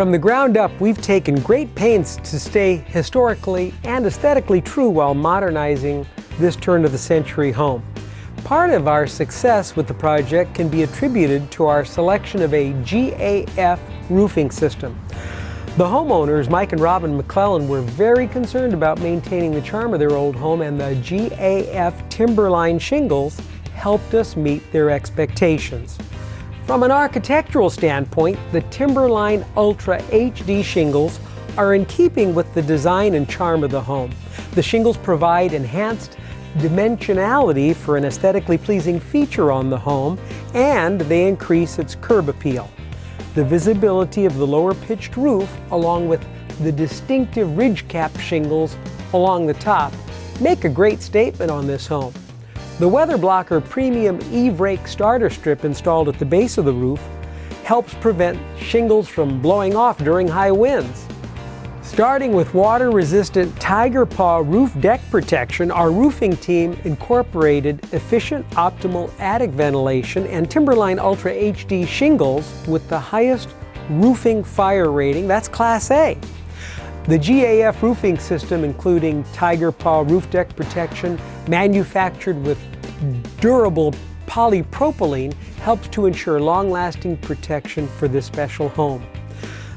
From the ground up, we've taken great pains to stay historically and aesthetically true while modernizing this turn-of-the-century home. Part of our success with the project can be attributed to our selection of a GAF roofing system. The homeowners, Mike and Robin McClellan, were very concerned about maintaining the charm of their old home, and the GAF Timberline Shingles helped us meet their expectations. From an architectural standpoint, the Timberline Ultra HD Shingles are in keeping with the design and charm of the home. The shingles provide enhanced dimensionality for an aesthetically pleasing feature on the home, and they increase its curb appeal. The visibility of the lower pitched roof, along with the distinctive ridge cap shingles along the top, make a great statement on this home. The WeatherBlocker Premium Eave Rake Starter Strip installed at the base of the roof helps prevent shingles from blowing off during high winds. Starting with water-resistant Tiger Paw roof deck protection, our roofing team incorporated efficient optimal attic ventilation and Timberline Ultra HD shingles with the highest roofing fire rating, that's Class A. The GAF roofing system, including Tiger Paw roof deck protection, manufactured with durable polypropylene, helps to ensure long-lasting protection for this special home.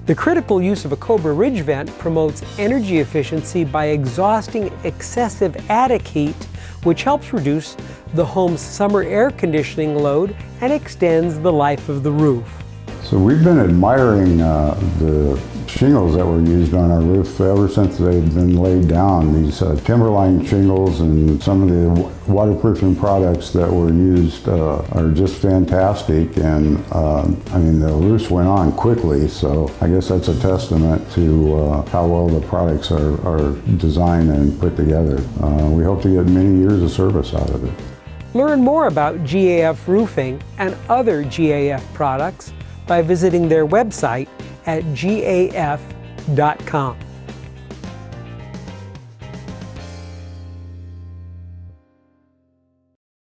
The critical use of a Cobra ridge vent promotes energy efficiency by exhausting excessive attic heat, which helps reduce the home's summer air conditioning load and extends the life of the roof. So we've been admiring the shingles that were used on our roof ever since they've been laid down. These Timberline shingles and some of the waterproofing products that were used are just fantastic, and I mean, the roofs went on quickly, so I guess that's a testament to how well the products are designed and put together. We hope to get many years of service out of it. Learn more about GAF roofing and other GAF products by visiting their website at gaf.com.